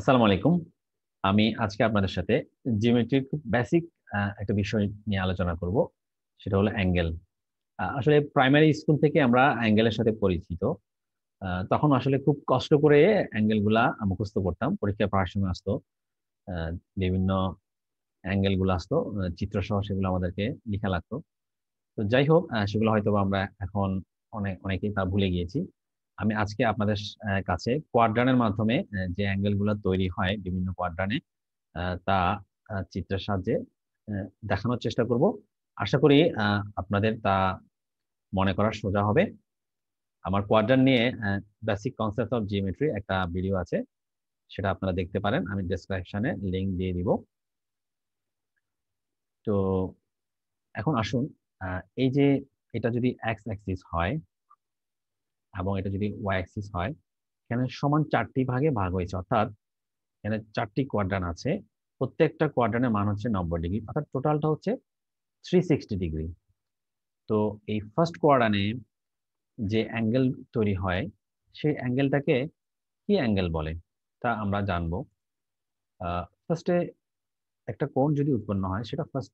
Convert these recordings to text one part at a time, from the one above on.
আসসালামু আলাইকুম। আমি আজকে আপনাদের সাথে জিওমেট্রির খুব বেসিক একটা বিষয় নিয়ে আলোচনা করব। সেটা হলো অ্যাঙ্গেল। আসলে প্রাইমারি স্কুল থেকে আমরা অ্যাঙ্গেলের সাথে পরিচিত। তখন আসলে খুব কষ্ট করে অ্যাঙ্গেল গুলা মুখস্থ করতাম। পরীক্ষায় পড়ার সময় আসতো, আহ, বিভিন্ন অ্যাঙ্গেল গুলো আসতো, চিত্র সহ সেগুলো আমাদেরকে লেখা লাগতো। তো যাই হোক, সেগুলো হয়তো বা আমরা এখন অনেকেই তা ভুলে গিয়েছি। আমি আজকে আপনাদের কাছে কোয়াড্রানের মাধ্যমে যে অ্যাঙ্গেল গুলো তৈরি হয় বিভিন্ন কোয়াড্রানে, তা চিত্রের সাহায্যে দেখানোর চেষ্টা করব। আশা করি আপনাদের তা মনে করা সোজা হবে। আমার কোয়াড্রান্ট নিয়ে বেসিক কনসেপ্ট অফ জিওমেট্রি একটা ভিডিও আছে, সেটা আপনারা দেখতে পারেন। আমি ডেসক্রিপশনে লিংক দিয়ে দিব। তো এখন আসুন, এই যে এটা যদি এক্স অ্যাক্সিস হয় এবং এটা যদি ওয়াই অ্যাক্সিস হয়, এখানে সমান চারটি ভাগে ভাগ হয়েছে, অর্থাৎ এখানে চারটি কোয়াড্রান্ট আছে। প্রত্যেকটা কোয়াড্রান্টের মান হচ্ছে 90 ডিগ্রি, অর্থাৎ টোটালটা হচ্ছে 360 ডিগ্রি। তো এই ফার্স্ট কোয়াড্রান্টে যে অ্যাঙ্গেল তৈরি হয়, সেই অ্যাঙ্গেলটাকে কি অ্যাঙ্গেল বলে তা আমরা জানবো। ফার্স্টে একটা কোণ যদি উৎপন্ন হয়, সেটা ফার্স্ট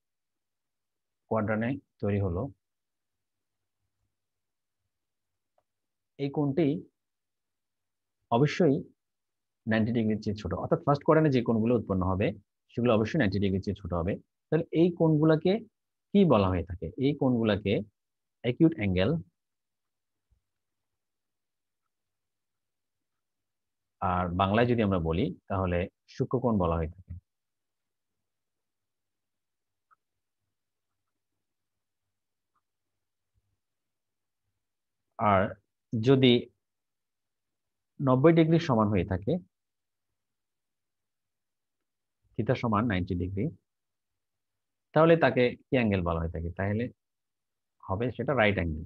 কোয়াড্রান্টে তৈরি হলো। এই কোণটি অবশ্যই 90 ডিগ্রির চেয়ে ছোট, অর্থাৎ ফার্স্ট কোয়াড্রান্টে যে কোণগুলো উৎপন্ন হবে সেগুলো অবশ্যই 90 ডিগ্রির চেয়ে ছোট হবে। তাহলে এই কোণগুলোকে কি বলা হয়ে থাকে? এই কোণগুলোকে অ্যাকিউট অ্যাঙ্গেল, আর বাংলায় যদি আমরা বলি তাহলে সূক্ষ্মকোণ বলা হয়ে থাকে। আর যদি 90 ডিগ্রি সমান হয়ে থাকে, থিটা সমান 90 ডিগ্রি, তাহলে তাকে কি অ্যাঙ্গেল বলা হয়ে থাকে? তাহলে হবে সেটা রাইট অ্যাঙ্গেল।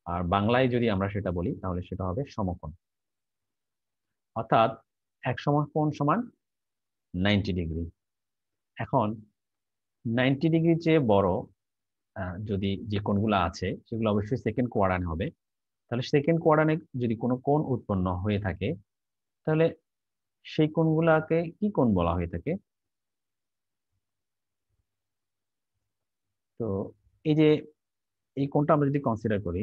আর বাংলায় যদি আমরা সেটা বলি তাহলে সেটা হবে সমকোণ। অর্থাৎ এক সমকোণ সমান 90 ডিগ্রি। এখন 90 ডিগ্রির চেয়ে বড় যদি যে কোণগুলো আছে সেগুলো অবশ্যই সেকেন্ড কোয়াড্রান্ট হবে। তাহলে সেকেন্ড কোয়াড্রান্টে যদি কোনো কোণ উৎপন্ন হয়ে থাকে, তাহলে সেই কোণগুলাকে কি কোণ বলা হয়ে থাকে? তো এই যে এই কোণটা আমরা যদি কনসিডার করি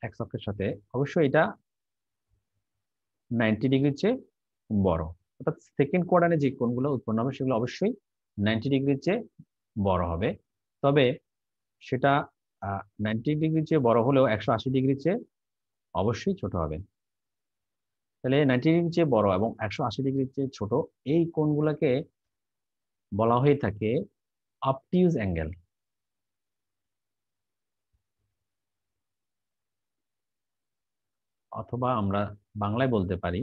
এক্স অক্ষের সাথে, অবশ্যই এটা 90 ডিগ্রির চেয়ে বড়। অর্থাৎ সেকেন্ড কোয়াড্রান্টে যে কোণগুলো উৎপন্ন হবে সেগুলো অবশ্যই 90 ডিগ্রির চেয়ে বড় হবে। তবে সেটা 90 ডিগ্রির চেয়ে বড় হলেও 180 ডিগ্রির চেয়ে অবশ্যই ছোট হবে। তাহলে 90 ডিগ্রির চেয়ে বড় এবং 180 ডিগ্রির চেয়ে ছোট এই কোণগুলোকে বলা হয়ে থাকে অবটিউজ অ্যাঙ্গেল, অথবা আমরা বাংলায় বলতে পারি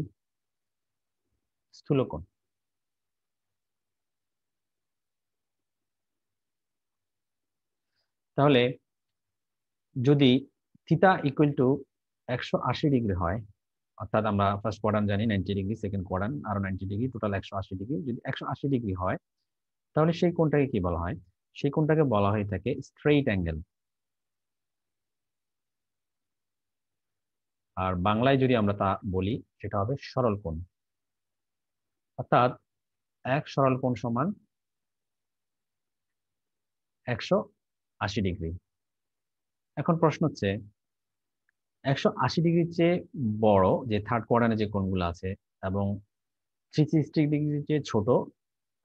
স্থূলকোণ। তাহলে যদি থিটা ইকুয়াল টু 180 ডিগ্রি হয়, অর্থাৎ আমরা ফার্স্ট কোয়াড্রান্ট জানি 90 ডিগ্রি, সেকেন্ড কোয়াড্রান্ট আরো 90 ডিগ্রি, টোটাল 180 ডিগ্রি। যদি 180 ডিগ্রি হয়, তাহলে সেই কোণটাকে কি বলা হয়? সেই কোণটাকে বলা হয়ে থাকে স্ট্রেইট অ্যাঙ্গেল। আর বাংলায় যদি আমরা তা বলি সেটা হবে সরল কোণ। অর্থাৎ এক সরল কোণ সমান 180 ডিগ্রি। এখন প্রশ্ন হচ্ছে, 180 ডিগ্রির চেয়ে বড় যে থার্ড কোয়াড্রান্টে যে কোণগুলো আছে এবং 360 ডিগ্রির চেয়ে ছোট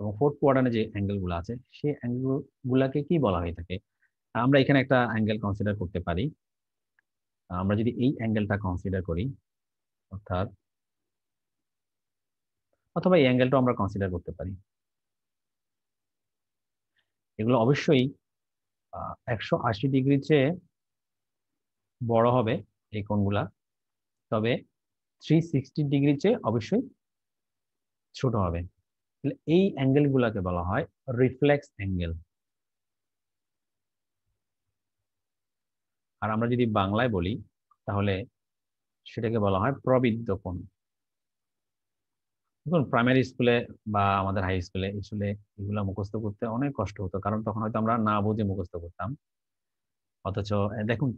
এবং ফোর্থ কোয়াড্রান্টে যে অ্যাঙ্গেল গুলো আছে, সেই অ্যাঙ্গেল গুলাকে কি বলা হয়ে থাকে? আমরা এখানে একটা অ্যাঙ্গেল কনসিডার করতে পারি। আমরা যদি এই অ্যাঙ্গেলটা কনসিডার করি, অর্থাৎ অথবা এই অ্যাঙ্গেলটা আমরা কনসিডার করতে পারি, এগুলো অবশ্যই 180 ডিগ্রির চেয়ে বড় হবে এই কোণগুলা। তবে 360 ডিগ্রির চেয়ে অবশ্যই ছোট হবে। তাহলে এই অ্যাঙ্গেল গুলাকে বলা হয় রিফ্লেক্স অ্যাঙ্গেল। আর আমরা যদি বাংলায় বলি তাহলে সেটাকে বলা হয় প্রবৃদ্ধ কোণ। দেখুন, প্রাইমারি স্কুলে বা আমাদের হাই স্কুলে আসলে এগুলা মুখস্থ করতে অনেক কষ্ট হতো, কারণ তখন হয়তো আমরা না বুঝে মুখস্থ করতাম। অথচ দেখুন,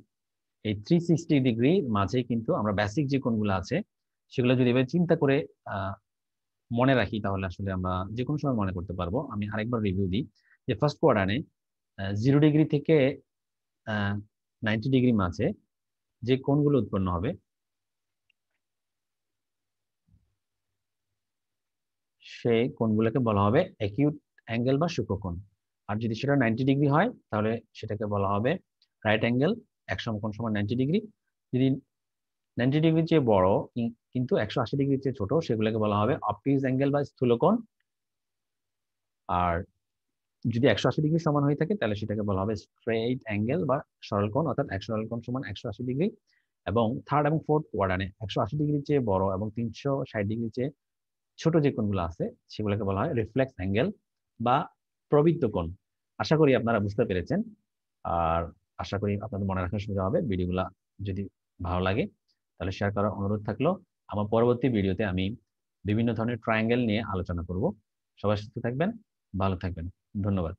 এই 360 ডিগ্রি মাঝে কিন্তু আমরা বেসিক যে কোণগুলো আছে সেগুলো যদি এভাবে চিন্তা করে মনে রাখি, তাহলে আসলে আমরা যে কোনো সময় মনে করতে পারবো। আমি আরেকবার রিভিউ দিই যে ফার্স্ট কোয়াড্রান্টে 0 ডিগ্রি থেকে 90 ডিগ্রি মাঝে যে কোণগুলো উৎপন্ন হবে সেই কোণগুলোকে বলা হবে অ্যাকিউট অ্যাঙ্গেল বা সূক্ষ্মকোণ। আর যদি সেটা 90 ডিগ্রি হয় তাহলে সেটাকে বলা হবে রাইট অ্যাঙ্গেল, এক সমকোণ সমান 90 ডিগ্রি। যদি 90 ডিগ্রির চেয়ে বড় কিন্তু 180 ডিগ্রির চেয়ে ছোট, সেগুলোকে বলা হবে অবটিউজ অ্যাঙ্গেল বা স্থূলকোণ। আর যদি 180 ডিগ্রি সমান হয়ে থাকে তাহলে সেটাকে বলা হবে স্ট্রেইট অ্যাঙ্গেল বা সরল কোণ, অর্থাৎ এক সরল কোণ সমান 180 ডিগ্রি। এবং থার্ড এবং ফোর্থ কোয়াড্রান্টে 180 ডিগ্রির চেয়ে বড় এবং 360 ডিগ্রির চেয়ে ছোট যে কোণগুলো আছে সেগুলোকে বলা হয় রিফ্লেক্স অ্যাঙ্গেল বা প্রবৃত্ত কোণ। আশা করি আপনারা বুঝতে পেরেছেন। আর আশা করি আপনাদের মনে রাখার সুবিধা হবে। ভিডিওগুলো যদি ভালো লাগে তাহলে শেয়ার করার অনুরোধ থাকলো। আমার পরবর্তী ভিডিওতে আমি বিভিন্ন ধরনের ট্রায়াঙ্গেল নিয়ে আলোচনা করব। সবাই সুস্থ থাকবেন, ভালো থাকবেন। ধন্যবাদ।